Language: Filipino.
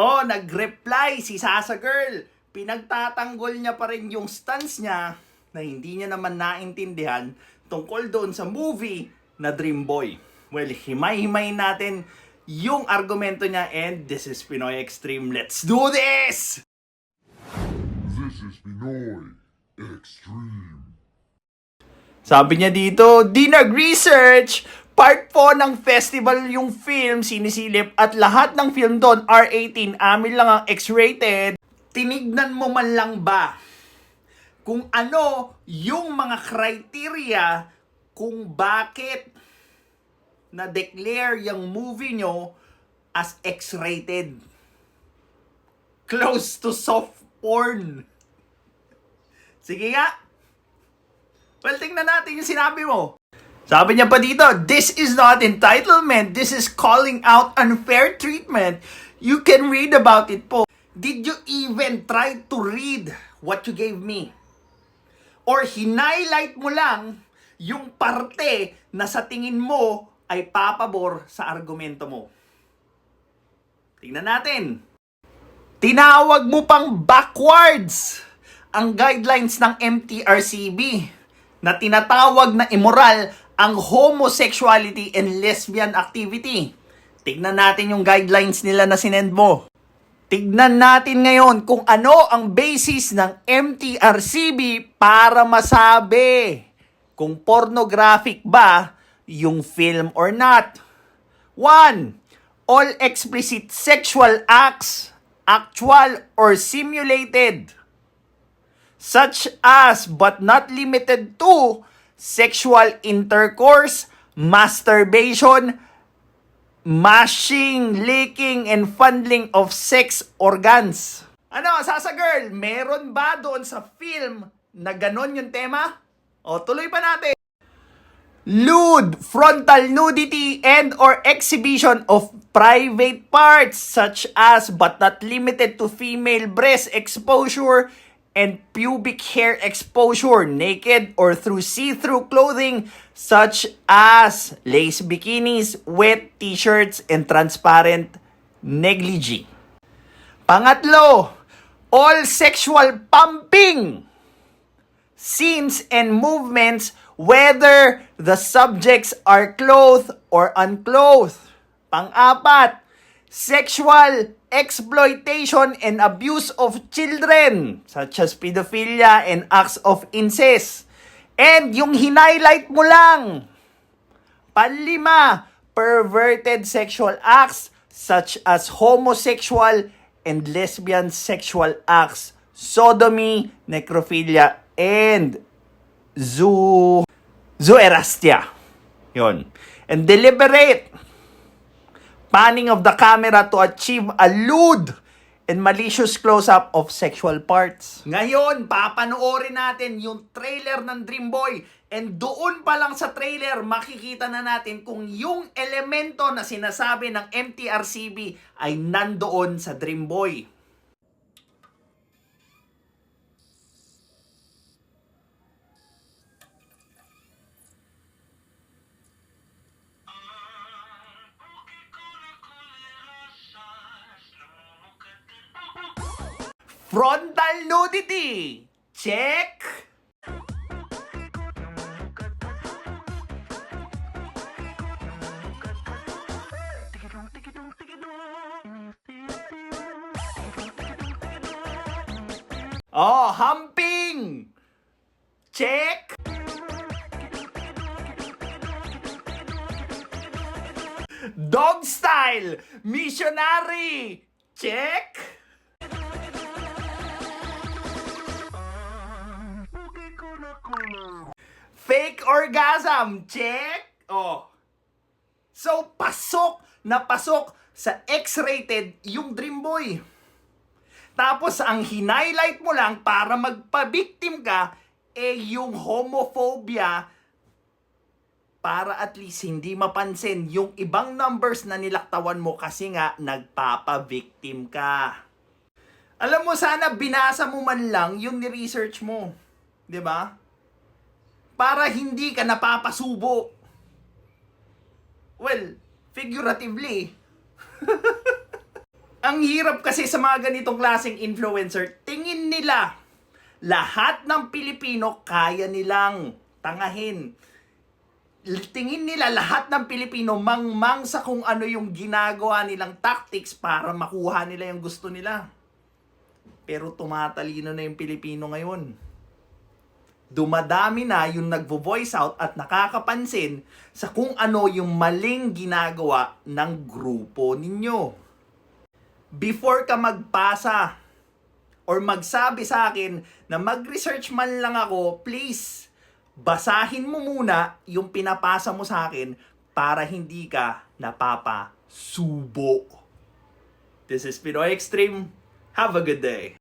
Oh, nag-reply si Sasa Girl. Pinagtatanggol niya pa rin yung stance niya na hindi niya naman naintindihan tungkol doon sa movie na Dream Boy. Well, himay-himay natin yung argumento niya, and this is Pinoy Extreme. Let's do this! This is Pinoy Extreme. Sabi niya dito, di nag-research. Part po ng festival yung film, sinisilip, at lahat ng film doon R18, amin lang ang X-rated. Tinignan mo man lang ba kung ano yung mga criteria kung bakit na-declare yung movie nyo as X-rated? Close to soft porn. Sige nga. Well, tingnan natin yung sinabi mo. Sabi niya pa dito, this is not entitlement. This is calling out unfair treatment. You can read about it po. Did you even try to read what you gave me? Or hinighlight mo lang yung parte na sa tingin mo ay papabor sa argumento mo? Tingnan natin. Tinawag mo pang backwards ang guidelines ng MTRCB na tinatawag na immoral ang homosexuality and lesbian activity. Tignan natin yung guidelines nila na sinend mo. Tignan natin ngayon kung ano ang basis ng MTRCB para masabi kung pornographic ba yung film or not. 1. All explicit sexual acts, actual or simulated, such as but not limited to sexual intercourse, masturbation, mashing, licking, and fondling of sex organs. Ano, Sasa Girl, meron ba doon sa film na ganon yung tema? O, tuloy pa natin. Lewd, frontal nudity, and or exhibition of private parts such as but not limited to female breast exposure and pubic hair exposure, naked or through see-through clothing such as lace bikinis, wet t-shirts, and transparent negligee. Pangatlo, all sexual pumping scenes and movements whether the subjects are clothed or unclothed. Pang-apat, sexual exploitation and abuse of children such as pedophilia and acts of incest. And yung hinighlight mo lang. Panlima, perverted sexual acts such as homosexual and lesbian sexual acts, sodomy, necrophilia, and zooerastia. Yun. And deliberate panning of the camera to achieve a lewd and malicious close-up of sexual parts. Ngayon, papanoorin natin yung trailer ng Dream Boy. And doon pa lang sa trailer, makikita na natin kung yung elemento na sinasabi ng MTRCB ay nandoon sa Dream Boy. Frontal nudity. Check. Oh, humping. Check. Dog style. Missionary. Check. Fake orgasm, check. Oh. So, pasok na pasok sa X-rated yung Dream Boy. Tapos, ang hinighlight mo lang para magpa-victim ka, yung homophobia para at least hindi mapansin yung ibang numbers na nilaktawan mo kasi nga nagpapa-victim ka. Alam mo, sana binasa mo man lang yung ni-research mo. 'Di ba? Para hindi ka napapasubo. Well, figuratively. Ang hirap kasi sa mga ganitong klaseng influencer, tingin nila lahat ng Pilipino kaya nilang tangahin. Tingin nila lahat ng Pilipino mangmang sa kung ano yung ginagawa nilang tactics para makuha nila yung gusto nila. Pero tumatalino na yung Pilipino ngayon. Dumadami na yung nagvo-voice out at nakakapansin sa kung ano yung maling ginagawa ng grupo ninyo. Before ka magpasa or magsabi sa akin na mag-research man lang ako, please, basahin mo muna yung pinapasa mo sa akin para hindi ka napapasubo. This is Pinoy Extreme. Have a good day.